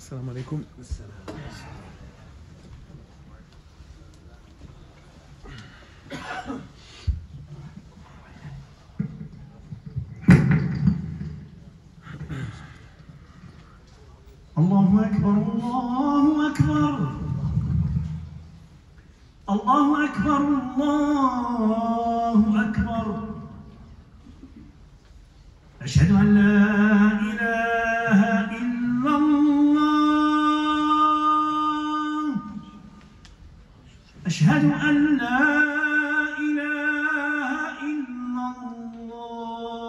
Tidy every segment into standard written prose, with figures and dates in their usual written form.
Assalamu alaikum. الله أكبر الله أكبر الله أكبر الله أكبر أشهد أن لا إله إلا الله أشهد أن لا إله إلا الله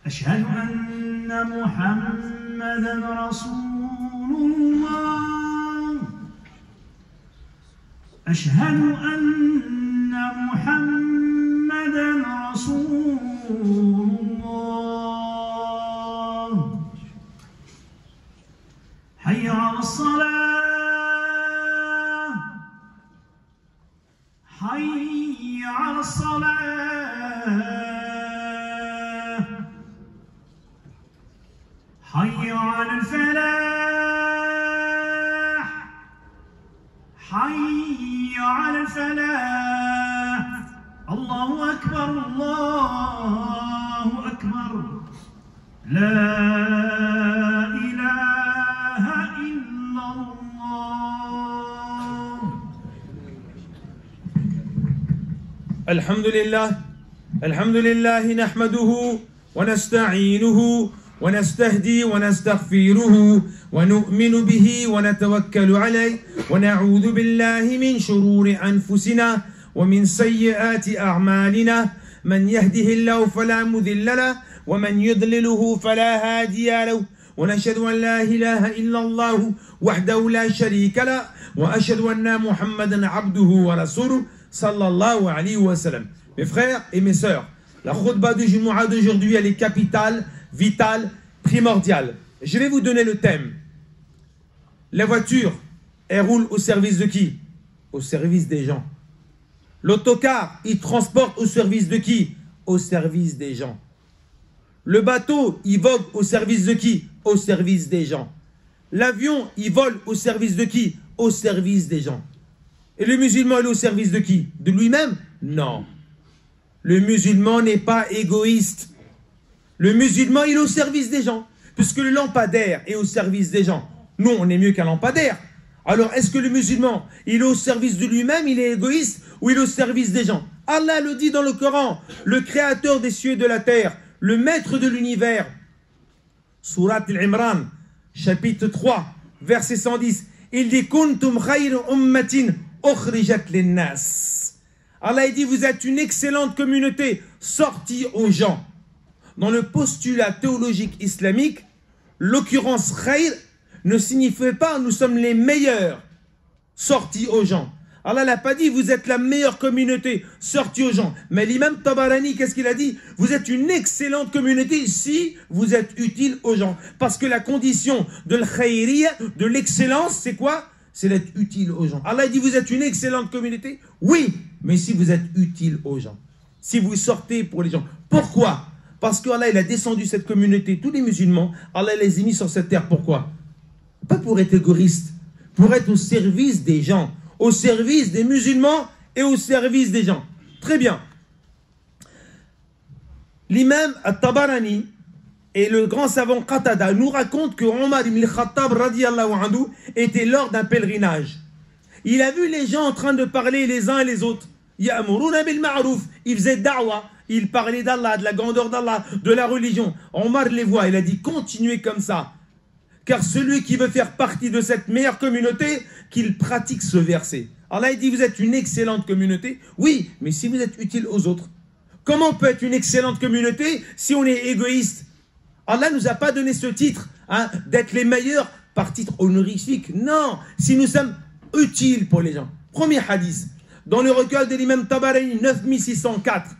أشهد أن محمدًا رسول الله أشهد أن محمدًا رسول الله حي على الصلاة حي على الصلاة حي على الفلاح حي على الفلاح الله أكبر الله أكبر لا إله إلا الله الحمد لله نحمده ونستعينه ونستهدي ونستغفره ونؤمن به ونتوكل عليه ونعوذ بالله من شرور أنفسنا ومن سيئات أعمالنا من يهده الله فلا مضل له ومن يضلله فلا هادي له ونشهد أن لا إله إلا الله وحده لا شريك له وأشهد أن محمدا عبده ورسوله صلى الله عليه وسلم. Mes frères et mes sœurs, la khutbah du Jumu'ah d'aujourd'hui, elle est capitale, vitale, primordiale. Je vais vous donner le thème. La voiture, elle roule au service de qui? Au service des gens. L'autocar, il transporte au service de qui? Au service des gens. Le bateau, il vogue au service de qui? Au service des gens. L'avion, il vole au service de qui? Au service des gens. Et le musulman, il est au service de qui? De lui-même? Non. Le musulman n'est pas égoïste. Le musulman, il est au service des gens. Puisque le lampadaire est au service des gens. Nous, on est mieux qu'un lampadaire. Alors, est-ce que le musulman, il est au service de lui-même, il est égoïste, ou il est au service des gens? Allah le dit dans le Coran, le créateur des cieux et de la terre, le maître de l'univers. Surat Al-Imran, chapitre 3, verset 110. Il dit « Kuntum khayra ummatin ukhrijat linnas » Allah dit, vous êtes une excellente communauté sortie aux gens. Dans le postulat théologique islamique, l'occurrence khayr ne signifie pas nous sommes les meilleurs sortis aux gens. Allah n'a pas dit vous êtes la meilleure communauté sortie aux gens. Mais l'imam Tabarani, qu'est-ce qu'il a dit? Vous êtes une excellente communauté si vous êtes utile aux gens. Parce que la condition de l'khayriyya, de l'excellence, c'est quoi? C'est d'être utile aux gens. Allah dit vous êtes une excellente communauté? Oui, mais si vous êtes utile aux gens. Si vous sortez pour les gens. Pourquoi? Parce qu'Allah, il a descendu cette communauté, tous les musulmans, Allah les a mis sur cette terre. Pourquoi? Pas pour être égoïste, pour être au service des gens, au service des musulmans et au service des gens. Très bien. L'imam At-Tabarani et le grand savant Qatada nous racontent que Omar ibn al-Khattab radiyallahu anhu était lors d'un pèlerinage. Il a vu les gens en train de parler les uns et les autres. Ya'muruna bil ma'ruf. Ils faisaient da'wa. Ils parlaient d'Allah, de la grandeur d'Allah, de la religion. Omar les voit. Il a dit continuez comme ça. Car celui qui veut faire partie de cette meilleure communauté, qu'il pratique ce verset. Allah il dit vous êtes une excellente communauté. Oui, mais si vous êtes utile aux autres. Comment on peut être une excellente communauté si on est égoïste? Allah ne nous a pas donné ce titre d'être les meilleurs par titre honorifique. Non, si nous sommes utiles pour les gens. Premier hadith. Dans le recueil de l'imam Tabarani 9604,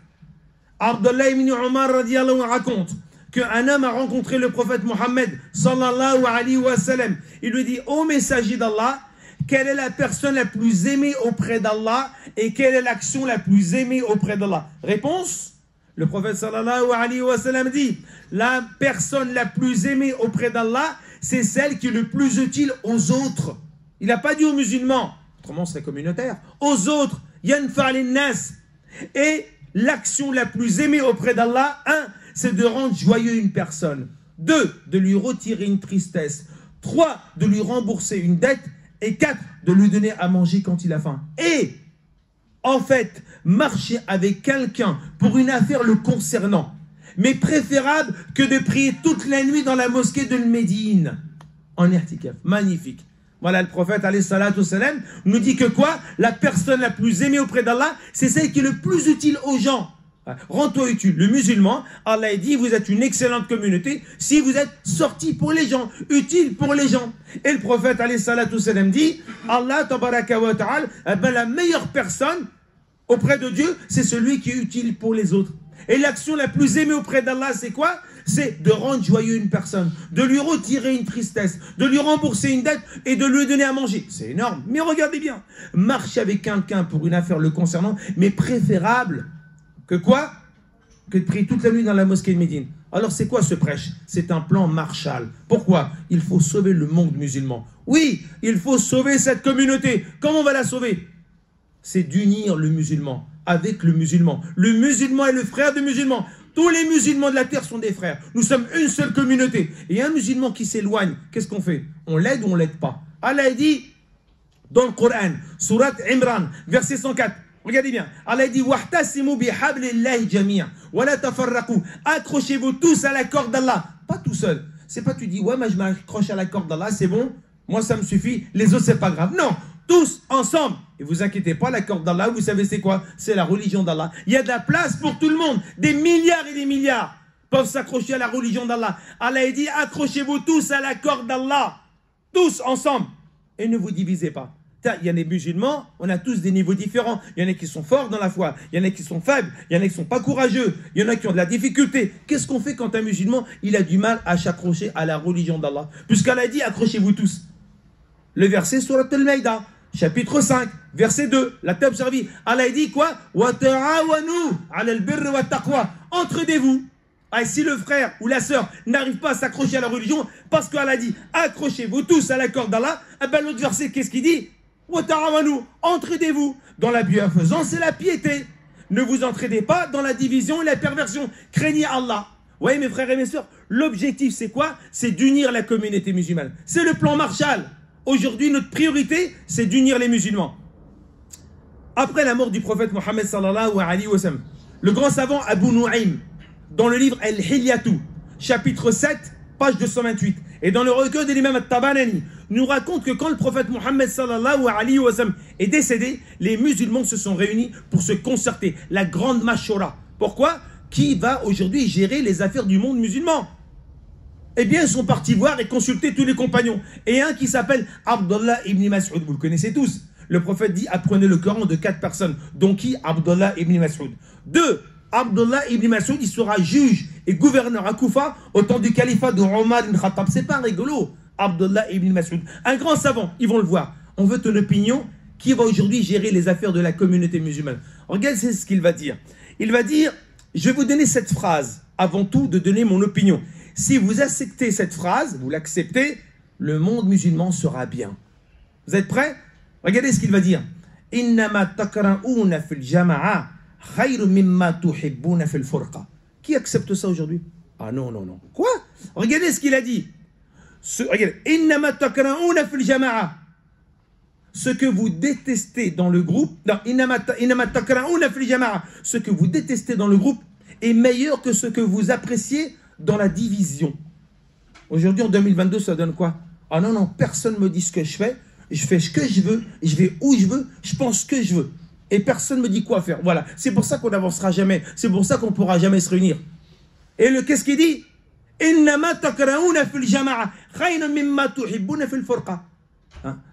Abdullah ibn Umar radiyallahu anhu raconte qu'un homme a rencontré le prophète Mohammed sallallahu alayhi wa sallam. Il lui dit, ô messager d'Allah, quelle est la personne la plus aimée auprès d'Allah et quelle est l'action la plus aimée auprès d'Allah? Réponse, Le prophète sallallahu alayhi wa sallam dit, la personne la plus aimée auprès d'Allah, c'est celle qui est le plus utile aux autres. Il n'a pas dit aux musulmans, autrement c'est communautaire, aux autres, yanfa linnas. Et l'action la plus aimée auprès d'Allah, 1, c'est de rendre joyeux une personne. 2, de lui retirer une tristesse. 3, de lui rembourser une dette. Et 4, de lui donner à manger quand il a faim. Et, en fait, marcher avec quelqu'un pour une affaire le concernant, mais préférable que de prier toute la nuit dans la mosquée de Médine, en i'tikaf. Magnifique. Voilà, le prophète, alayhi salatu wassalam, nous dit que quoi? La personne la plus aimée auprès d'Allah, c'est celle qui est le plus utile aux gens. Rends-toi utile. Le musulman, Allah a dit, vous êtes une excellente communauté si vous êtes sorti pour les gens, utile pour les gens. Et le prophète, alayhi salatu wassalam, dit, Allah, tabaraka wa ta'ala, la meilleure personne auprès de Dieu, c'est celui qui est utile pour les autres. Et l'action la plus aimée auprès d'Allah, c'est quoi? C'est de rendre joyeux une personne, de lui retirer une tristesse, de lui rembourser une dette et de lui donner à manger. C'est énorme. Mais regardez bien, marcher avec quelqu'un pour une affaire le concernant, mais préférable que quoi? Que de prier toute la nuit dans la mosquée de Médine. Alors c'est quoi ce prêche? C'est un plan Marshall. Pourquoi? Il faut sauver le monde musulman. Oui, il faut sauver cette communauté. Comment on va la sauver? C'est d'unir le musulman avec le musulman. Le musulman est le frère du musulman. Tous les musulmans de la terre sont des frères. Nous sommes une seule communauté. Et un musulman qui s'éloigne, qu'est-ce qu'on fait? On l'aide ou on l'aide pas? Allah dit dans le Coran, Surat Imran, verset 104. Regardez bien. Allah dit Wahtasimu bihablillahi jami'an wa la tafarraqu. Accrochez-vous tous à la corde d'Allah. Pas tout seul. C'est pas tu dis ouais, moi je m'accroche à la corde d'Allah, c'est bon. Moi ça me suffit. Les autres c'est pas grave. Non. Tous ensemble. Et vous inquiétez pas, la corde d'Allah, vous savez c'est quoi? C'est la religion d'Allah. Il y a de la place pour tout le monde. Des milliards et des milliards peuvent s'accrocher à la religion d'Allah. Allah a dit, accrochez-vous tous à la corde d'Allah. Tous ensemble. Et ne vous divisez pas. Il y a des musulmans, on a tous des niveaux différents. Il y en a qui sont forts dans la foi. Il y en a qui sont faibles. Il y en a qui ne sont pas courageux. Il y en a qui ont de la difficulté. Qu'est-ce qu'on fait quand un musulman, il a du mal à s'accrocher à la religion d'Allah? Puisqu'Allah a dit, accrochez-vous tous. Le verset Surat Al-Maïda. Chapitre 5, verset 2, la table servie. Allah dit quoi? Entraidez-vous. Si le frère ou la sœur n'arrive pas à s'accrocher à la religion, parce qu'Allah dit accrochez-vous tous à la corde d'Allah, l'autre verset, qu'est-ce qu'il dit? Entraidez-vous dans la bienfaisance et la piété. Ne vous entraidez pas dans la division et la perversion. Craignez Allah. Vous voyez mes frères et mes sœurs, l'objectif c'est quoi? C'est d'unir la communauté musulmane. C'est le plan Marshall. Aujourd'hui, notre priorité, c'est d'unir les musulmans. Après la mort du prophète Mohammed sallallahu alayhi wa sallam, le grand savant Abu Nu'aym, dans le livre Al-Hilyatu, chapitre 7, page 228, et dans le recueil de l'imam At-Tabarani, nous raconte que quand le prophète Mohammed sallallahu alayhi wa sallam est décédé, les musulmans se sont réunis pour se concerter, la grande mashura. Pourquoi? Qui va aujourd'hui gérer les affaires du monde musulman? Eh bien, ils sont partis voir et consulter tous les compagnons. Et un qui s'appelle Abdullah ibn Mas'ud, vous le connaissez tous. Le prophète dit, apprenez le Coran de 4 personnes. Donc qui? Abdullah ibn Mas'ud. 2. Abdullah ibn Mas'ud, il sera juge et gouverneur à Koufa au temps du califat de Omar ibn Khattab. C'est pas rigolo, Abdullah ibn Mas'ud. Un grand savant, ils vont le voir. On veut ton opinion, qui va aujourd'hui gérer les affaires de la communauté musulmane. Regardez ce qu'il va dire. Il va dire, je vais vous donner cette phrase, avant tout de donner mon opinion. Si vous acceptez cette phrase, vous l'acceptez, le monde musulman sera bien. Vous êtes prêts? Regardez ce qu'il va dire. Qui accepte ça aujourd'hui? Ah non, non, non. Quoi? Regardez ce qu'il a dit. Regardez. Ce que vous détestez dans le groupe, non, ce que vous détestez dans le groupe est meilleur que ce que vous appréciez dans la division. Aujourd'hui, en 2022, ça donne quoi? Ah non, non, personne ne me dit ce que je fais ce que je veux, je vais où je veux, je pense ce que je veux. Et personne ne me dit quoi faire. Voilà, c'est pour ça qu'on n'avancera jamais. C'est pour ça qu'on ne pourra jamais se réunir. Et qu'est-ce qu'il dit?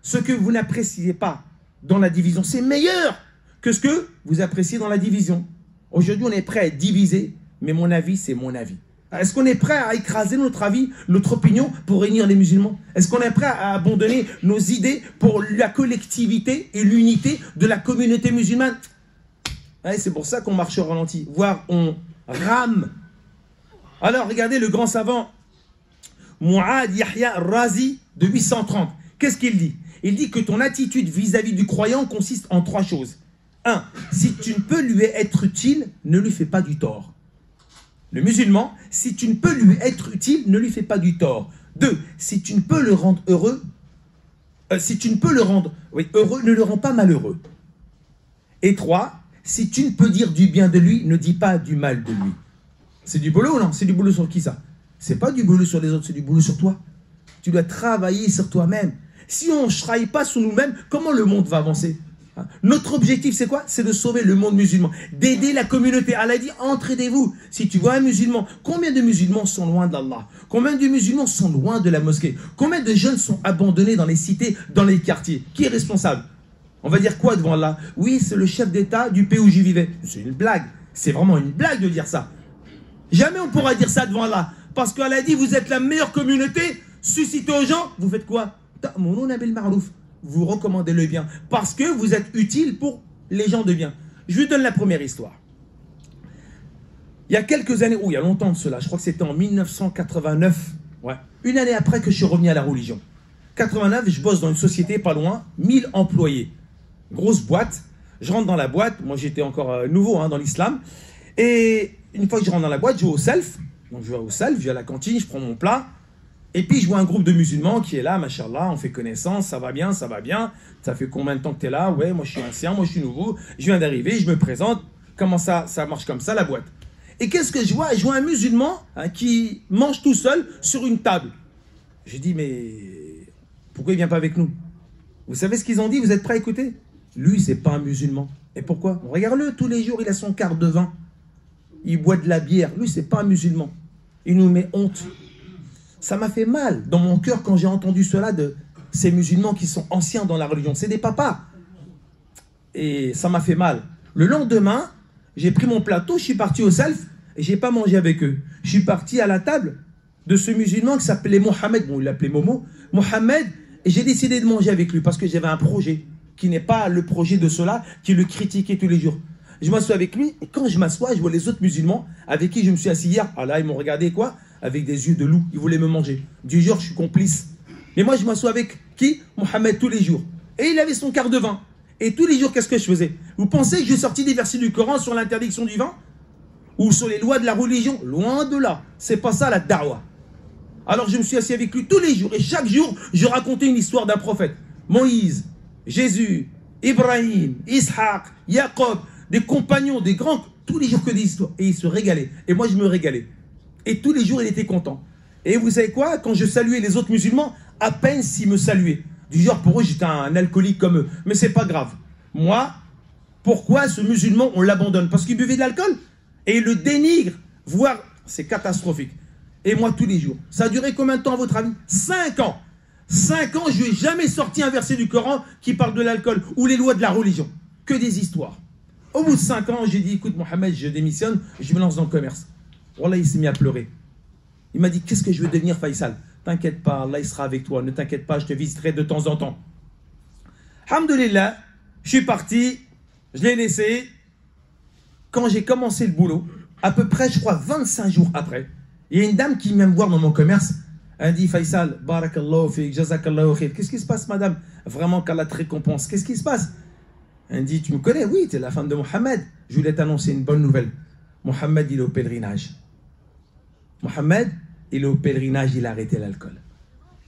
Ce que vous n'appréciez pas dans la division, c'est meilleur que ce que vous appréciez dans la division. Aujourd'hui, on est prêt à être divisé, mais mon avis, c'est mon avis. Est-ce qu'on est prêt à écraser notre avis, notre opinion pour réunir les musulmans? Est-ce qu'on est prêt à abandonner nos idées pour la collectivité et l'unité de la communauté musulmane? Ouais, c'est pour ça qu'on marche au ralenti, voire on rame. Alors regardez le grand savant Mu'ad Yahya Razi de 830. Qu'est-ce qu'il dit? Il dit que ton attitude vis-à-vis du croyant consiste en 3 choses. 1. Si tu ne peux lui être utile, ne lui fais pas du tort. Le musulman, si tu ne peux lui être utile, ne lui fais pas du tort. 2. Si tu ne peux le rendre heureux, heureux, ne le rends pas malheureux. Et 3. Si tu ne peux dire du bien de lui, ne dis pas du mal de lui. C'est du boulot ou non? C'est du boulot sur qui ça? C'est pas du boulot sur les autres, c'est du boulot sur toi. Tu dois travailler sur toi-même. Si on ne travaille pas sur nous-mêmes, comment le monde va avancer? Notre objectif, c'est quoi? C'est de sauver le monde musulman, d'aider la communauté. Allah dit, entraidez-vous. Si tu vois un musulman, combien de musulmans sont loin d'Allah? Combien de musulmans sont loin de la mosquée? Combien de jeunes sont abandonnés dans les cités, dans les quartiers? Qui est responsable? On va dire quoi devant Allah? Oui, c'est le chef d'État du pays où j'y vivais. C'est une blague. C'est vraiment une blague de dire ça. Jamais on pourra dire ça devant Allah. Parce qu'Allah dit, vous êtes la meilleure communauté, suscitez aux gens. Vous faites quoi? Vous recommandez le bien. Parce que vous êtes utile pour les gens de bien. Je vous donne la première histoire. Il y a quelques années, il y a longtemps de cela, je crois que c'était en 1989. Ouais. Une année après que je suis revenu à la religion. 89, je bosse dans une société pas loin, 1000 employés. Grosse boîte. Je rentre dans la boîte. Moi, j'étais encore nouveau dans l'islam. Et une fois que je rentre dans la boîte, je vais au self. Donc, je vais au self, je vais à la cantine, je prends mon plat. Et puis, je vois un groupe de musulmans qui est là, machallah, on fait connaissance, ça va bien, ça va bien. Ça fait combien de temps que tu es là? Ouais, moi, je suis ancien, moi, je suis nouveau. Je viens d'arriver, je me présente. Comment ça marche comme ça, la boîte? Et qu'est-ce que je vois? Je vois un musulman qui mange tout seul sur une table. J'ai dit, mais pourquoi il ne vient pas avec nous? Vous savez ce qu'ils ont dit? Vous êtes prêts à écouter? Lui, c'est pas un musulman. Et pourquoi? Regarde-le, tous les jours, il a son quart de vin. Il boit de la bière. Lui, c'est pas un musulman. Il nous met honte. Ça m'a fait mal dans mon cœur quand j'ai entendu cela de ces musulmans qui sont anciens dans la religion. C'est des papas. Et ça m'a fait mal. Le lendemain, j'ai pris mon plateau, je suis parti au self et j'ai pas mangé avec eux. Je suis parti à la table de ce musulman qui s'appelait Mohamed. Bon, il l'appelait Momo. Mohamed. Et j'ai décidé de manger avec lui parce que j'avais un projet qui n'est pas le projet de ceux-là qui le critiquait tous les jours. Je m'assois avec lui et quand je m'assois, je vois les autres musulmans avec qui je me suis assis hier. Ah là, ils m'ont regardé quoi? Avec des yeux de loup. Ils voulaient me manger. Du genre, je suis complice. Mais moi, je m'assois avec qui? Mohamed tous les jours. Et il avait son quart de vin. Et tous les jours, qu'est-ce que je faisais? Vous pensez que j'ai sorti des versets du Coran sur l'interdiction du vin? Ou sur les lois de la religion? Loin de là. C'est pas ça la da'wah. Alors je me suis assis avec lui tous les jours. Et chaque jour, je racontais une histoire d'un prophète. Moïse, Jésus, Ibrahim, Ishaq, Jacob, des compagnons, des grands, tous les jours que des histoires. Et il se régalait. Et moi, je me régalais. Et tous les jours, il était content. Et vous savez quoi? Quand je saluais les autres musulmans, à peine s'ils me saluaient. Du genre, pour eux, j'étais un alcoolique comme eux. Mais c'est pas grave. Moi, pourquoi ce musulman, on l'abandonne? Parce qu'il buvait de l'alcool. Et il le dénigre. Voire, c'est catastrophique. Et moi, tous les jours. Ça a duré combien de temps, à votre avis? 5 ans. 5 ans, je n'ai jamais sorti un verset du Coran qui parle de l'alcool ou les lois de la religion. Que des histoires. Au bout de 5 ans, j'ai dit, écoute, Mohamed, je démissionne, je me lance dans le commerce. Wallah, il s'est mis à pleurer. Il m'a dit, qu'est-ce que je veux devenir, Faisal? T'inquiète pas, Allah, il sera avec toi. Ne t'inquiète pas, je te visiterai de temps en temps. Alhamdulillah, je suis parti, je l'ai laissé. Quand j'ai commencé le boulot, à peu près, je crois, 25 jours après, il y a une dame qui vient me voir dans mon commerce. Elle dit, Faisal, barakallahu fik, jazakallahu khair. Qu'est-ce qui se passe, madame? Vraiment qu'Allah te récompense. Qu'est-ce qui se passe? Elle dit, tu me connais? Oui, tu es la femme de Mohamed. Je voulais t'annoncer une bonne nouvelle. Mohamed, il est au pèlerinage. Mohamed, il est au pèlerinage, il a arrêté l'alcool.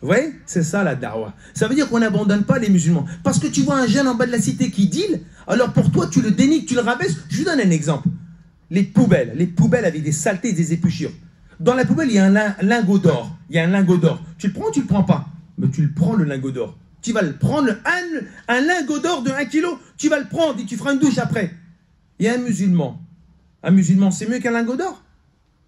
Vous voyez? C'est ça la da'wah. Ça veut dire qu'on n'abandonne pas les musulmans. Parce que tu vois un jeune en bas de la cité qui deal, alors pour toi, tu le dénigres, tu le rabaisses. Je vous donne un exemple. Les poubelles avec des saletés et des épluchures. Dans la poubelle, il y a un lingot d'or. Il y a un lingot d'or. Tu le prends ou tu le prends pas? Mais tu le prends, le lingot d'or. Tu vas le prendre, un lingot d'or de 1 kilo, tu vas le prendre et tu feras une douche après. Il y a un musulman. Un musulman, c'est mieux qu'un lingot d'or?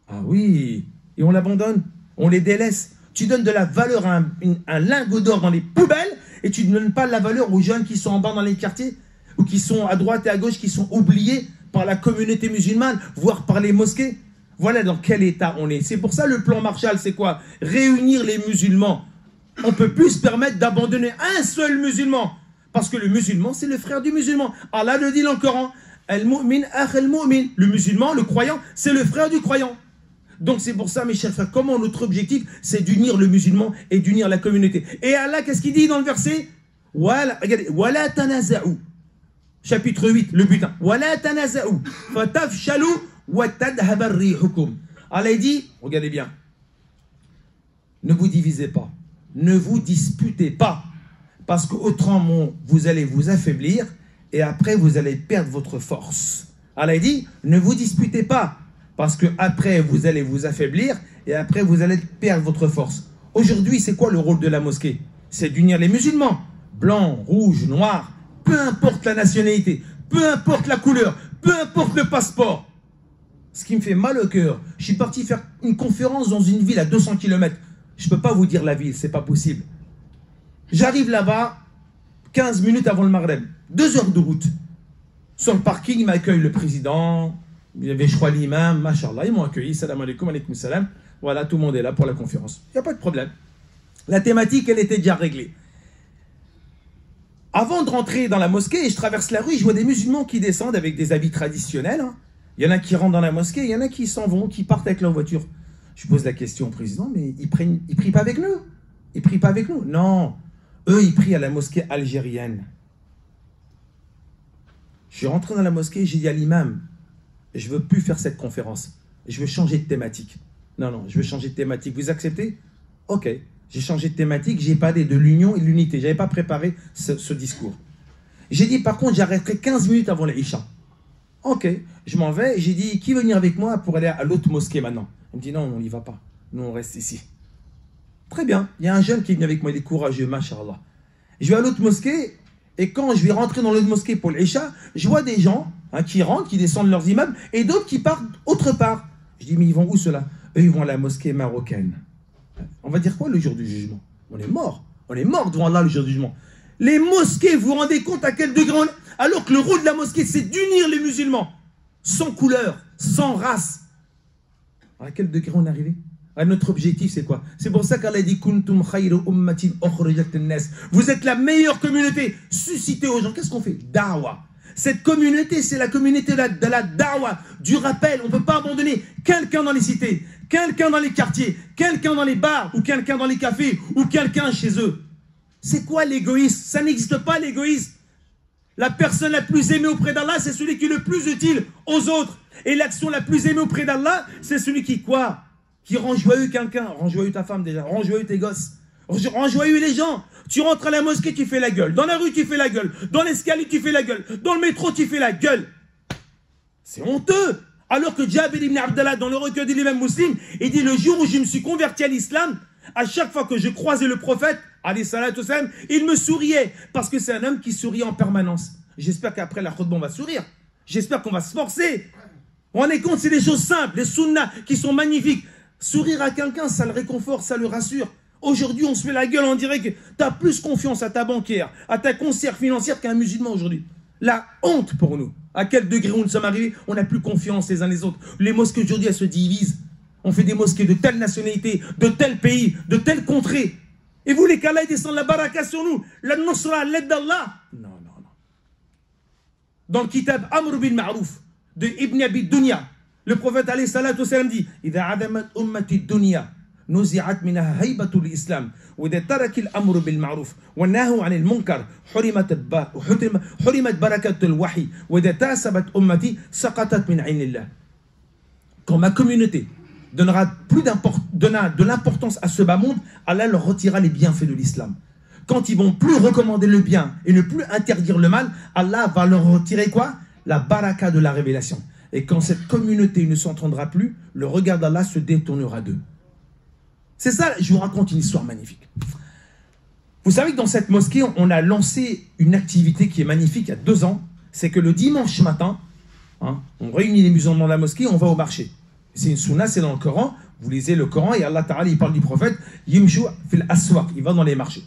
Ah oui, et on l'abandonne, on les délaisse. Tu donnes de la valeur à un lingot d'or dans les poubelles et tu ne donnes pas de la valeur aux jeunes qui sont en bas dans les quartiers ou qui sont à droite et à gauche, qui sont oubliés par la communauté musulmane, voire par les mosquées. Voilà dans quel état on est. C'est pour ça le plan Marshall, c'est quoi? Réunir les musulmans. On ne peut plus se permettre d'abandonner un seul musulman. Parce que le musulman, c'est le frère du musulman. Allah le dit dans le Coran. Al-mu'min akh al-mu'min. Le musulman, le croyant, c'est le frère du croyant. Donc c'est pour ça, mes chers frères, comment notre objectif, c'est d'unir le musulman et d'unir la communauté. Et Allah, qu'est-ce qu'il dit dans le verset? Regardez, Wala tanaza'u. Chapitre 8, le butin. Wala tanaza'u. Fatafshalu wa tadhhaba rihukum. Allah dit, regardez bien, ne vous divisez pas, ne vous disputez pas, parce qu'autrement vous allez vous affaiblir et après vous allez perdre votre force. Allah dit, ne vous disputez pas, parce qu'après vous allez vous affaiblir et après vous allez perdre votre force. Aujourd'hui, c'est quoi le rôle de la mosquée? C'est d'unir les musulmans, blancs, rouges, noirs, peu importe la nationalité, peu importe la couleur, peu importe le passeport. Ce qui me fait mal au cœur, je suis parti faire une conférence dans une ville à 200 km. Je ne peux pas vous dire la ville, c'est pas possible. J'arrive là-bas, 15 minutes avant le Maghreb, 2 heures de route. Sur le parking, il m'accueille le président, il y avait, je crois, l'imam, machallah, ils m'ont accueilli, salam alaikum, alaikum salam. Voilà, tout le monde est là pour la conférence. Il n'y a pas de problème. La thématique, elle était déjà réglée. Avant de rentrer dans la mosquée, je traverse la rue, je vois des musulmans qui descendent avec des habits traditionnels. Il y en a qui rentrent dans la mosquée, il y en a qui s'en vont, qui partent avec leur voiture. Je pose la question au président, mais ils prient pas avec nous? Ils prient pas avec nous? Non. Eux, ils prient à la mosquée algérienne. Je suis rentré dans la mosquée et j'ai dit à l'imam, je veux plus faire cette conférence. Je veux changer de thématique. Non, je veux changer de thématique. Vous acceptez? Ok. J'ai changé de thématique, j'ai parlé de l'union et de l'unité. Je n'avais pas préparé ce discours. J'ai dit, par contre, j'arrêterai 15 minutes avant l'Isha. Ok, je m'en vais. J'ai dit, qui veut venir avec moi pour aller à l'autre mosquée maintenant? Il me dit, non, on n'y va pas. Nous, on reste ici. Très bien. Il y a un jeune qui est venu avec moi, il est courageux, machallah. Je vais à l'autre mosquée, et quand je vais rentrer dans l'autre mosquée pour l'Isha, je vois des gens qui rentrent, qui descendent leurs immeubles, et d'autres qui partent autre part. Je dis, mais ils vont où ceux-là? Eux, ils vont à la mosquée marocaine. On va dire quoi le jour du jugement? On est mort. On est mort devant Allah le jour du jugement. Les mosquées, vous vous rendez compte à quel degré on est? Alors que le rôle de la mosquée, c'est d'unir les musulmans. Sans couleur, sans race. À quel degré on est arrivé? Notre objectif, c'est quoi? C'est pour ça qu'Allah dit Kuntum khayru ummatin ukhrijat lin-nas. Vous êtes la meilleure communauté. Suscitez aux gens. Qu'est-ce qu'on fait? Da'wa. Cette communauté, c'est la communauté de la da'wa, du rappel. On ne peut pas abandonner quelqu'un dans les cités, quelqu'un dans les quartiers, quelqu'un dans les bars, ou quelqu'un dans les cafés, ou quelqu'un chez eux. C'est quoi l'égoïsme? Ça n'existe pas, l'égoïsme. La personne la plus aimée auprès d'Allah, c'est celui qui est le plus utile aux autres. Et l'action la plus aimée auprès d'Allah, c'est celui qui quoi? Qui rend joyeux quelqu'un. Rend joyeux ta femme déjà, rend joyeux tes gosses. Rend joyeux les gens. Tu rentres à la mosquée, tu fais la gueule. Dans la rue, tu fais la gueule. Dans l'escalier, tu fais la gueule. Dans le métro, tu fais la gueule. C'est honteux. Alors que Jabir ibn Abdallah, dans le recueil de l'imam Muslim, il dit, le jour où je me suis converti à l'islam, à chaque fois que je croisais le prophète, alayhi salatu wassalam, il me souriait. Parce que c'est un homme qui sourit en permanence. J'espère qu'après la khutbah, on va sourire. J'espère qu'on va se forcer. On est compte, c'est des choses simples, les sunnas qui sont magnifiques. Sourire à quelqu'un, ça le réconforte, ça le rassure. Aujourd'hui, on se fait la gueule, on dirait que tu as plus confiance à ta banquière, à ta conseillère financière qu'à un musulman aujourd'hui. La honte pour nous. À quel degré où nous sommes arrivés? On n'a plus confiance les uns les autres. Les mosquées aujourd'hui, elles se divisent. On fait des mosquées de telle nationalité, de tel pays, de telle contrée. Et vous, les qu'Allah descend la baraka sur nous, la nusra, l'aide d'Allah. Non. Dans le kitab Amr bil Ma'rouf de Ibn Abi Dunya, le prophète alayhi salatu wassalam dit Idha adamat ummati dunya nuzi'at minha haybatu l'islam wa idha taraka al-amru bil ma'ruf wa nahu 'anil munkar hurimat barakatul wahi wa idha tasabat ummati saqatat min 'ainillah. Quand ma communauté donnera de l'importance à ce bas monde, Allah leur retirera les bienfaits de l'islam. Quand ils vont plus recommander le bien et ne plus interdire le mal, Allah va leur retirer quoi? La baraka de la révélation. Et quand cette communauté ne s'entendra plus, le regard d'Allah se détournera d'eux. C'est ça, je vous raconte une histoire magnifique. Vous savez que dans cette mosquée, on a lancé une activité qui est magnifique il y a 2 ans. C'est que le dimanche matin, on réunit les musulmans dans la mosquée, on va au marché. C'est une sunna, c'est dans le Coran. Vous lisez le Coran et Allah Ta'ala, il parle du prophète, Yimshu fil aswaq, il va dans les marchés.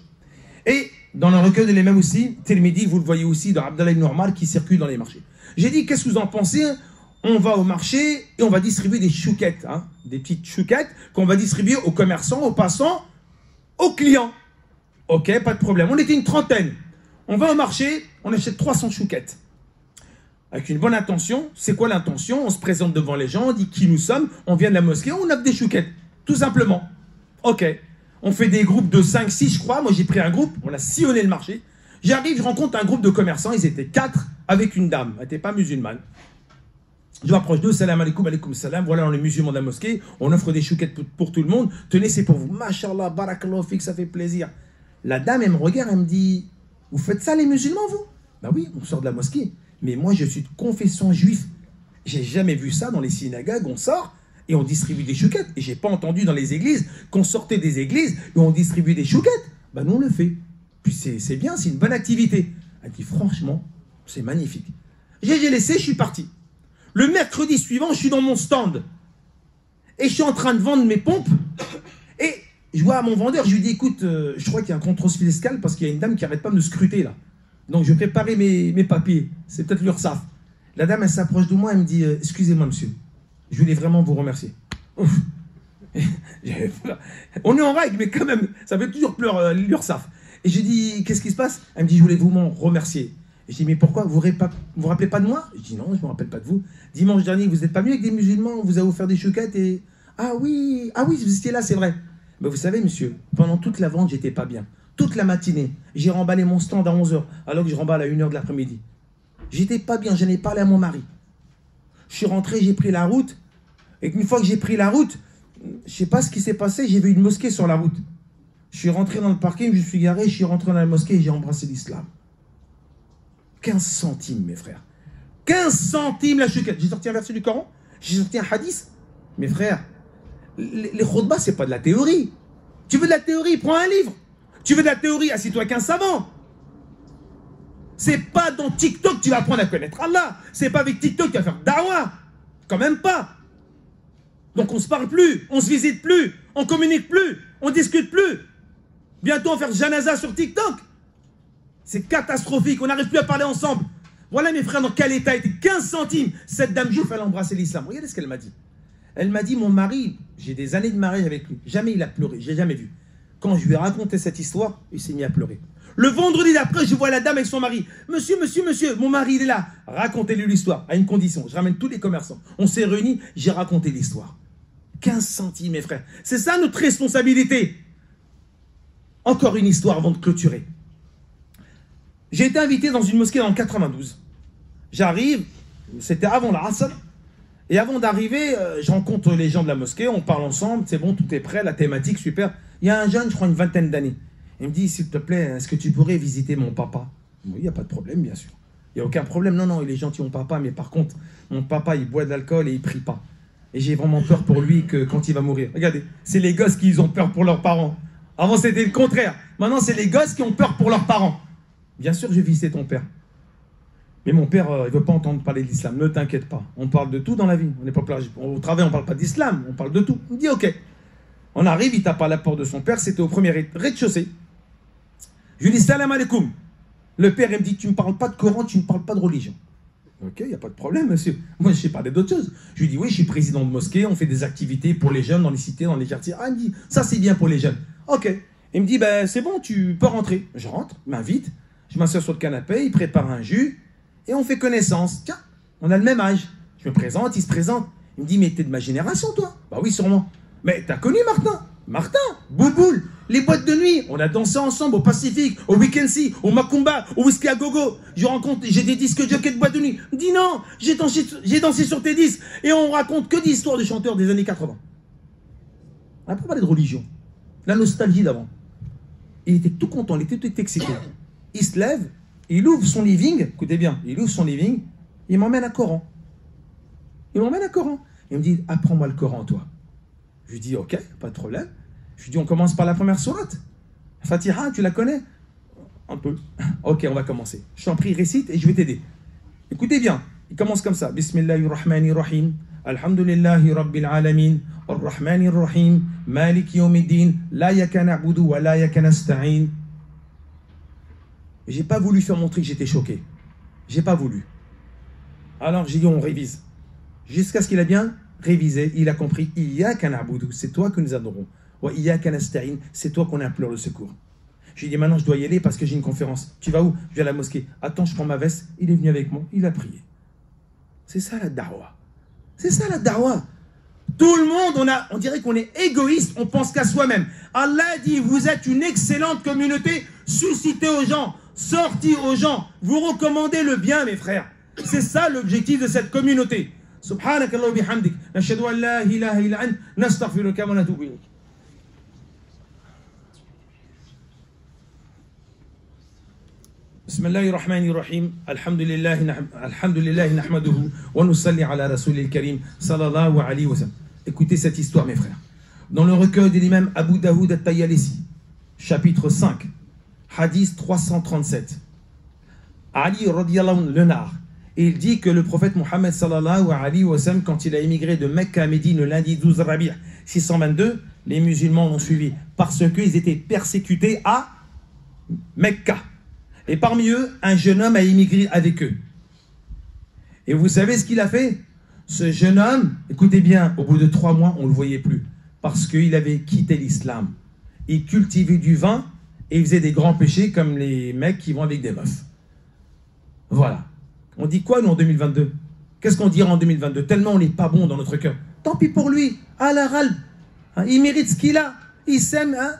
Et dans le recueil de l'imam aussi, Tirmidhi, vous le voyez aussi dans Abdallah ibn Umar qui circule dans les marchés. J'ai dit, qu'est-ce que vous en pensez? On va au marché et on va distribuer des chouquettes, des petites chouquettes qu'on va distribuer aux commerçants, aux passants, aux clients. Ok, pas de problème. On était une trentaine. On va au marché, on achète 300 chouquettes. avec une bonne intention. C'est quoi l'intention? On se présente devant les gens, on dit qui nous sommes, on vient de la mosquée, on a des chouquettes, tout simplement. Ok, on fait des groupes de 5, 6 je crois, moi j'ai pris un groupe, on a sillonné le marché. J'arrive, je rencontre un groupe de commerçants, ils étaient 4 avec une dame, elle n'était pas musulmane. Je m'approche d'eux, salam alaikum, alaikum salam, voilà, on est musulmans de la mosquée, on offre des chouquettes pour tout le monde, tenez, c'est pour vous, mashallah, barakallahu fik, ça fait plaisir. La dame, elle me regarde, elle me dit, vous faites ça les musulmans, vous? Ben oui, on sort de la mosquée, mais moi je suis de confession juive, j'ai jamais vu ça dans les synagogues, on sort et on distribue des chouquettes, et j'ai pas entendu dans les églises qu'on sortait des églises et on distribue des chouquettes. Ben nous on le fait, puis c'est bien, c'est une bonne activité. Elle dit, franchement, c'est magnifique. J'ai laissé, je suis parti. Le mercredi suivant, je suis dans mon stand. Et je suis en train de vendre mes pompes. Et je vois à mon vendeur, je lui dis, écoute, je crois qu'il y a un contrôle fiscal parce qu'il y a une dame qui n'arrête pas de me scruter là. Donc je vais préparer mes papiers. C'est peut-être l'URSSAF. La dame, elle s'approche de moi, elle me dit, excusez-moi monsieur, je voulais vraiment vous remercier. Ouf. On est en règle, mais quand même, ça fait toujours pleurer l'URSSAF. Et je dis, qu'est-ce qui se passe? Elle me dit, je voulais vous m'en remercier. Et je dis, mais pourquoi? Vous vous rappelez pas de moi? Je dis, non, je ne me rappelle pas de vous. Dimanche dernier, vous n'êtes pas venu avec des musulmans, on vous a offert des chouquettes et... Ah oui, vous étiez là, c'est vrai. Mais vous savez, monsieur, pendant toute la vente, j'étais pas bien. Toute la matinée, j'ai remballé mon stand à 11h, alors que je remballe à 1h de l'après-midi. J'étais pas bien, j'en ai parlé à mon mari. Je suis rentré, j'ai pris la route. Et une fois que j'ai pris la route, je sais pas ce qui s'est passé, j'ai vu une mosquée sur la route. Je suis rentré dans le parking, je suis garé, je suis rentré dans la mosquée et j'ai embrassé l'islam. 15 centimes, mes frères. 15 centimes la chouquette. J'ai sorti un verset du Coran, j'ai sorti un hadith. Mes frères, les khutbahs, c'est pas de la théorie. Tu veux de la théorie, prends un livre. Tu veux de la théorie, assieds-toi avec un savant. C'est pas dans TikTok que tu vas apprendre à connaître Allah. C'est pas avec TikTok que tu vas faire dawa. Quand même pas. Donc on se parle plus, on se visite plus, on communique plus, on discute plus. Bientôt on va faire janaza sur TikTok. C'est catastrophique, on n'arrive plus à parler ensemble. Voilà mes frères dans quel état était. 15 centimes. Cette dame juive, elle a embrassé l'islam. Regardez ce qu'elle m'a dit. Elle m'a dit, mon mari, j'ai des années de mariage avec lui. Jamais il a pleuré, j'ai jamais vu. Quand je lui ai raconté cette histoire, il s'est mis à pleurer. Le vendredi d'après, je vois la dame avec son mari. Monsieur, mon mari, il est là. Racontez-lui l'histoire, à une condition. Je ramène tous les commerçants. On s'est réunis, j'ai raconté l'histoire. 15 centimes, mes frères. C'est ça notre responsabilité. Encore une histoire avant de clôturer. J'ai été invité dans une mosquée dans le 92. J'arrive, c'était avant l'Asr. Et avant d'arriver, je rencontre les gens de la mosquée, on parle ensemble, c'est bon, tout est prêt, la thématique, super. Il y a un jeune, je crois une vingtaine d'années. Il me dit, s'il te plaît, est-ce que tu pourrais visiter mon papa? Oui, il n'y a pas de problème, bien sûr. Il n'y a aucun problème. Non, non, il est gentil, mon papa, mais par contre, mon papa, il boit de l'alcool et il prie pas. Et j'ai vraiment peur pour lui que quand il va mourir. Regardez, c'est les gosses qui ont peur pour leurs parents. Avant, c'était le contraire. Maintenant, c'est les gosses qui ont peur pour leurs parents. Bien sûr, je vais visiter ton père. Mais mon père, il ne veut pas entendre parler de l'islam. Ne t'inquiète pas. On parle de tout dans la vie. On n'est pas au travail, on ne parle pas d'islam. On parle de tout. Il me dit, ok. On arrive, il tape à la porte de son père. C'était au premier rez-de-chaussée. Je lui dis, salam alaikum. Le père, il me dit, tu ne me parles pas de Coran, tu ne me parles pas de religion. Ok, il n'y a pas de problème, monsieur. Moi, je sais parler d'autre chose. Je lui dis, oui, je suis président de mosquée, on fait des activités pour les jeunes dans les cités, dans les quartiers. Ah, il me dit, ça, c'est bien pour les jeunes. Ok. Il me dit, ben, c'est bon, tu peux rentrer. Je rentre, il m'invite. Je m'assois sur le canapé, il prépare un jus et on fait connaissance. Tiens, on a le même âge. Je me présente, il se présente. Il me dit, mais t'es de ma génération, toi? Bah oui, sûrement. Mais t'as connu Martin? Martin, Bouboule, les boîtes de nuit. On a dansé ensemble au Pacifique, au Weekend Sea, au Macumba, au Whisky à Gogo. J'ai des disques jockey de boîte de nuit. Il me dit, non, j'ai dansé sur tes disques. Et on raconte que d'histoires de chanteurs des années 80. On n'a pas parlé de religion. La nostalgie d'avant. Il était tout content, il était tout excité. Il se lève, il ouvre son living, écoutez bien, il ouvre son living, il m'emmène à Coran. Il m'emmène à Coran. Il me dit, apprends-moi le Coran, toi. Je lui dis, ok, pas de problème. Je lui dis, on commence par la première sourate. Fatiha, tu la connais? Un peu. Ok, on va commencer. Je t'en prie, récite et je vais t'aider. Écoutez bien, il commence comme ça. Bismillahirrahmanirrahim. Alhamdulillahi Rabbil Alamin. Ar-Rahmanir-Rahim. Malik Yawmiddin. La yaka na'budu wa la yaka nasta'in. J'ai pas voulu faire montrer que j'étais choqué. J'ai pas voulu. Alors j'ai dit on révise. Jusqu'à ce qu'il a bien révisé, il a compris. Iyyaka na'budu, c'est toi que nous adorons. Wa iyyaka nasta'in, c'est toi qu'on implore le secours. Je lui ai dit maintenant je dois y aller parce que j'ai une conférence. Tu vas où? Je vais à la mosquée. Attends, je prends ma veste. Il est venu avec moi, il a prié. C'est ça la da'wa. C'est ça la da'wa. Tout le monde, on dirait qu'on est égoïste, on pense qu'à soi-même. Allah dit, vous êtes une excellente communauté, suscitez aux gens, sortez aux gens, vous recommandez le bien, mes frères. C'est ça l'objectif de cette communauté. Subhanakallah wa bihamdik, nashhadu an la ilaha illa ant, nastaghfiruka wa natubu ilayk. بسم الله الرحمن الرحيم الحمد لله نحمده ونصلي على رسول الكريم صلى الله عليه وسلم. Écoutez cette histoire, mes frères. Dans le recueil de l'imam Abu Daoud al-Tayalisi, chapitre 5, hadith 337, Ali radiyallahu anhu le narre, et il dit que le prophète Mohammed sallallahu alayhi wa sallam, quand il a émigré de Mecque à Médine le lundi 12 Rabi' 622, les musulmans l'ont suivi parce qu'ils étaient persécutés à Mecca. Et parmi eux, un jeune homme a émigré avec eux. Et vous savez ce qu'il a fait? Ce jeune homme, écoutez bien, au bout de 3 mois, on ne le voyait plus. Parce qu'il avait quitté l'islam. Il cultivait du vin et il faisait des grands péchés comme les mecs qui vont avec des meufs. Voilà. On dit quoi, nous, en 2022? Qu'est-ce qu'on dira en 2022? Tellement on n'est pas bon dans notre cœur. Tant pis pour lui. À la ralbe. Hein, il mérite ce qu'il a. Il sème. Hein,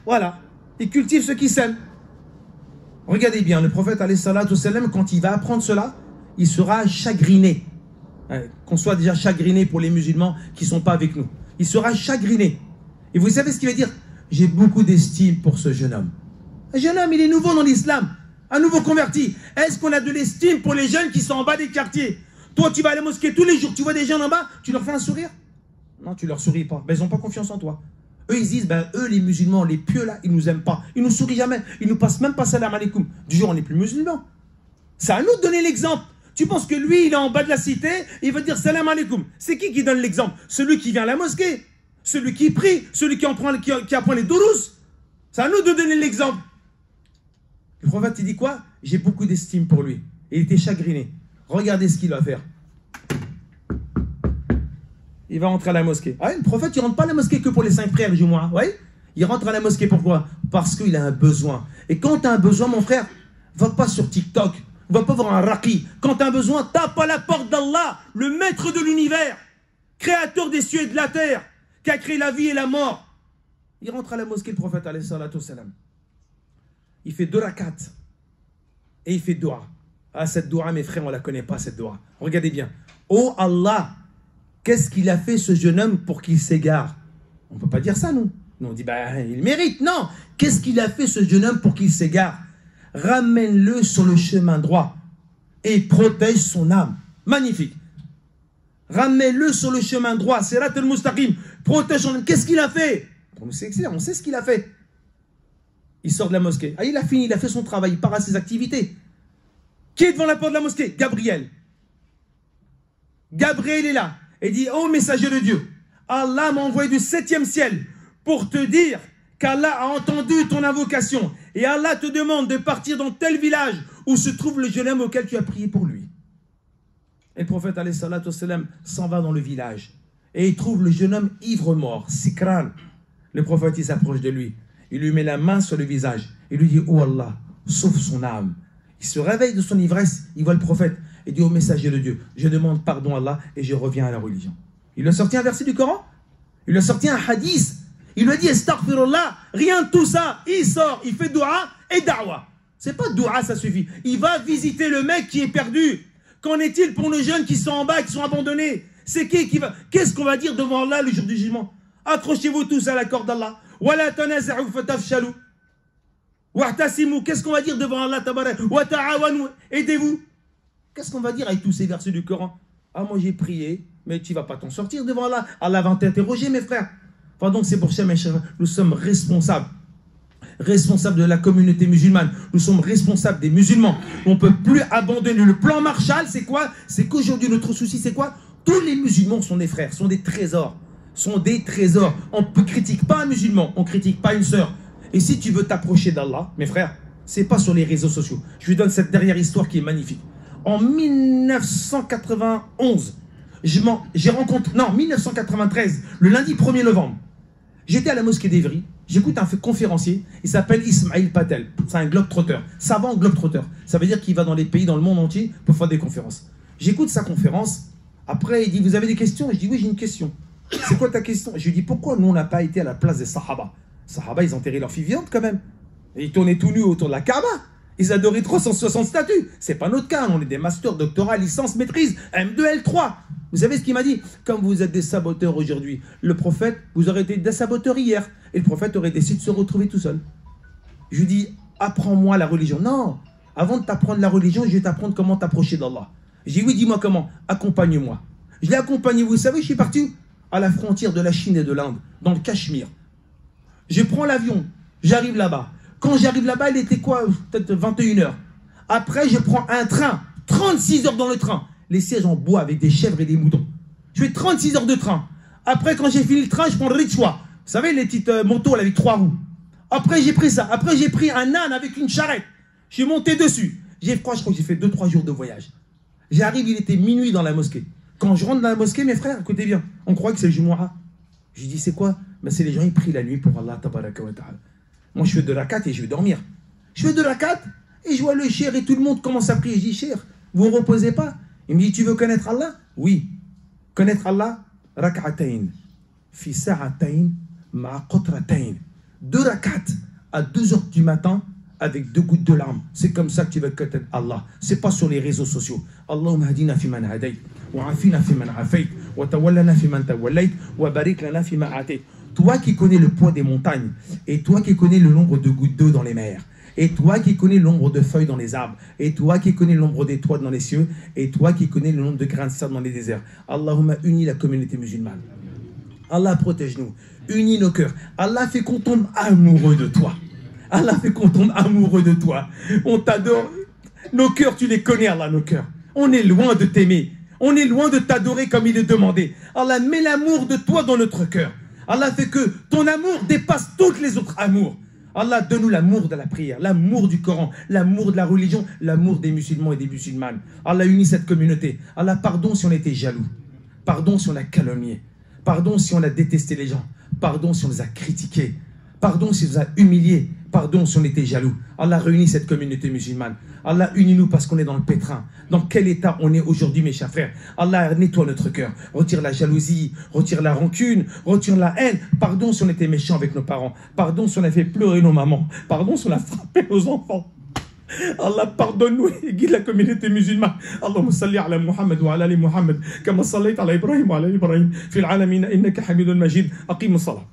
voilà. Il cultive ce qu'il sème. Regardez bien, le prophète, alayhi salatu salam, quand il va apprendre cela, il sera chagriné. Qu'on soit déjà chagriné pour les musulmans qui ne sont pas avec nous. Il sera chagriné. Et vous savez ce qu'il veut dire? J'ai beaucoup d'estime pour ce jeune homme. Un jeune homme, il est nouveau dans l'islam, un nouveau converti. Est-ce qu'on a de l'estime pour les jeunes qui sont en bas des quartiers? Toi, tu vas à la mosquée tous les jours, tu vois des jeunes en bas, tu leur fais un sourire? Non, tu leur souris pas. Ben, ils n'ont pas confiance en toi. Eux, ils disent, ben, eux, les musulmans, les pieux, là, ils nous aiment pas. Ils nous sourient jamais. Ils nous passent même pas salam alaikum. Du jour, on n'est plus musulmans. C'est à nous de donner l'exemple. Tu penses que lui, il est en bas de la cité, il va dire salam alaikum. C'est qui donne l'exemple? Celui qui vient à la mosquée. Celui qui prie. Celui qui apprend les dourous. C'est à nous de donner l'exemple. Le prophète, il dit quoi? J'ai beaucoup d'estime pour lui. Et il était chagriné. Regardez ce qu'il va faire. Il va rentrer à la mosquée. Ah, le prophète, il ne rentre pas à la mosquée que pour les 5 prières du mois. Ouais. Il rentre à la mosquée pourquoi? Parce qu'il a un besoin. Et quand tu as un besoin, mon frère, va pas sur TikTok. Va pas voir un raqi. Quand tu as un besoin, tape à la porte d'Allah, le maître de l'univers, créateur des cieux et de la terre, qui a créé la vie et la mort. Il rentre à la mosquée, le prophète, alayhi salatu salam. Il fait 2 rakats. Et il fait dua. Ah, cette dua, mes frères, on ne la connaît pas, cette dua. Regardez bien. Oh Allah, qu'est-ce qu'il a fait ce jeune homme pour qu'il s'égare? On ne peut pas dire ça, nous. Nous, on dit, bah, il mérite. Non. Qu'est-ce qu'il a fait ce jeune homme pour qu'il s'égare? Ramène-le sur le chemin droit et protège son âme. Magnifique. Ramène-le sur le chemin droit. Sirat al-Mustaqim. Protège son âme. Qu'est-ce qu'il a fait? On sait ce qu'il a fait. Il sort de la mosquée. Ah, il a fini, il a fait son travail. Il part à ses activités. Qui est devant la porte de la mosquée? Gabriel. Gabriel est là. Et dit, oh messager de Dieu, Allah m'a envoyé du 7e ciel pour te dire qu'Allah a entendu ton invocation. Et Allah te demande de partir dans tel village où se trouve le jeune homme auquel tu as prié pour lui. Et le prophète alayhi salatu wassalam s'en va dans le village. Et il trouve le jeune homme ivre-mort, sikran. Le prophète, il s'approche de lui. Il lui met la main sur le visage. Il lui dit, oh Allah, sauve son âme. Il se réveille de son ivresse. Il voit le prophète. Il dit au messager de Dieu, je demande pardon à Allah et je reviens à la religion. Il lui a sorti un verset du Coran. Il lui a sorti un hadith. Il lui a dit, astaghfirullah, rien de tout ça. Il sort, il fait dua et da'wa. C'est pas dua, ça suffit. Il va visiter le mec qui est perdu. Qu'en est-il pour nos jeunes qui sont en bas, qui sont abandonnés? C'est qui va... Qu'est-ce qu'on va dire devant Allah le jour du jugement? Accrochez-vous tous à la corde d'Allah. Wala tanaza'u fatafshalu. Wa'tasimu. Qu'est-ce qu'on va dire devant Allah tabarak? Wa ta'awanu. Aidez-vous. Qu'est-ce qu'on va dire avec tous ces versets du Coran? Ah, moi j'ai prié, mais tu ne vas pas t'en sortir devant Allah. Allah va t'interroger, mes frères. Enfin, donc c'est pour ça, mes chers, nous sommes responsables. Responsables de la communauté musulmane. Nous sommes responsables des musulmans. On ne peut plus abandonner le plan Marshall. C'est quoi? C'est qu'aujourd'hui, notre souci, c'est quoi? Tous les musulmans sont des frères, sont des trésors. Sont des trésors. On ne critique pas un musulman, on ne critique pas une sœur. Et si tu veux t'approcher d'Allah, mes frères, ce n'est pas sur les réseaux sociaux. Je lui donne cette dernière histoire qui est magnifique. En 1991, j'ai rencontré, non, 1993, le lundi 1er novembre, j'étais à la mosquée d'Evry, j'écoute un conférencier, il s'appelle Ismail Patel, c'est un globe-trotteur, savant globe-trotteur. Ça veut dire qu'il va dans les pays, dans le monde entier pour faire des conférences. J'écoute sa conférence. Après, il dit, vous avez des questions? Je dis, oui, j'ai une question. C'est quoi ta question? Je lui dis, pourquoi nous, on n'a pas été à la place des Sahaba? Les Sahaba, ils enterraient leur fille vivante quand même. Et ils tournaient tout nus autour de la Kaaba. Ils adoraient 360 statues. C'est pas notre cas. On est des masters, doctorats, licence, maîtrise, M2, L3. Vous savez ce qu'il m'a dit? Comme vous êtes des saboteurs aujourd'hui, le prophète, vous aurez été des saboteurs hier. Et le prophète aurait décidé de se retrouver tout seul. Je lui dis, apprends-moi la religion. Non, avant de t'apprendre la religion, je vais t'apprendre comment t'approcher d'Allah. J'ai dit, oui, dis-moi comment. Accompagne-moi. Je l'ai accompagné. Vous savez, je suis parti où? À la frontière de la Chine et de l'Inde, dans le Cachemire. Je prends l'avion, j'arrive là-bas. Quand j'arrive là-bas, il était quoi? Peut-être 21 h. Après, je prends un train, 36 heures dans le train. Les sièges en bois avec des chèvres et des moutons. Je fais 36 heures de train. Après, quand j'ai fini le train, je prends le rickshaw. Vous savez, les petites motos avec 3 roues. Après, j'ai pris ça. Après, j'ai pris un âne avec une charrette. Je suis monté dessus. Je crois que j'ai fait 2-3 jours de voyage. J'arrive, il était minuit dans la mosquée. Quand je rentre dans la mosquée, mes frères, écoutez bien, on croit que c'est le Jumu'ah. Je dis, c'est quoi? Ben, c'est les gens, ils prient la nuit pour Allah, tabaraka wa ta'ala. Moi, je fais de rakat et je vais dormir. Je fais de rakat et je vois le cher et tout le monde commence à prier. Je dis, cher, vous ne reposez pas? Il me dit, tu veux connaître Allah? Oui. Connaître Allah, rak'atayn, fi sa'atayn, ma'a qatratayn. 2 rakats à 2 h du matin avec 2 gouttes de larmes. C'est comme ça que tu vas connaître Allah. C'est pas sur les réseaux sociaux. Allahumma hadina fi man hadayt, wa afina fi man afayt, wa tawallana fi man tawallayt, wa barik lana fi ma atayt. Toi qui connais le poids des montagnes, et toi qui connais le nombre de gouttes d'eau dans les mers, et toi qui connais le nombre de feuilles dans les arbres, et toi qui connais le nombre d'étoiles dans les cieux, et toi qui connais le nombre de grains de sable dans les déserts. Allahumma unis la communauté musulmane. Allah protège-nous, unis nos cœurs. Allah fait qu'on tombe amoureux de toi. Allah fait qu'on tombe amoureux de toi. On t'adore. Nos cœurs, tu les connais, Allah, nos cœurs. On est loin de t'aimer. On est loin de t'adorer comme il est demandé. Allah, met l'amour de toi dans notre cœur. Allah fait que ton amour dépasse toutes les autres amours. Allah, donne-nous l'amour de la prière, l'amour du Coran, l'amour de la religion, l'amour des musulmans et des musulmanes. Allah, unit cette communauté. Allah, pardon si on était jaloux. Pardon si on a calomnié. Pardon si on a détesté les gens. Pardon si on les a critiqués. Pardon si on les a humiliés. Pardon si on était jaloux. Allah, réunit cette communauté musulmane. Allah, unis-nous parce qu'on est dans le pétrin. Dans quel état on est aujourd'hui, mes chers frères? Allah, nettoie notre cœur. Retire la jalousie, retire la rancune, retire la haine. Pardon si on était méchant avec nos parents. Pardon si on a fait pleurer nos mamans. Pardon si on a frappé nos enfants. Allah, pardonne-nous et guide la communauté musulmane. Allahumma salli ala Muhammad wa ala ali Muhammad kama sallayta ala Ibrahim wa ala Ibrahim fil alamin innaka hamidun majid. Aqim as-salat.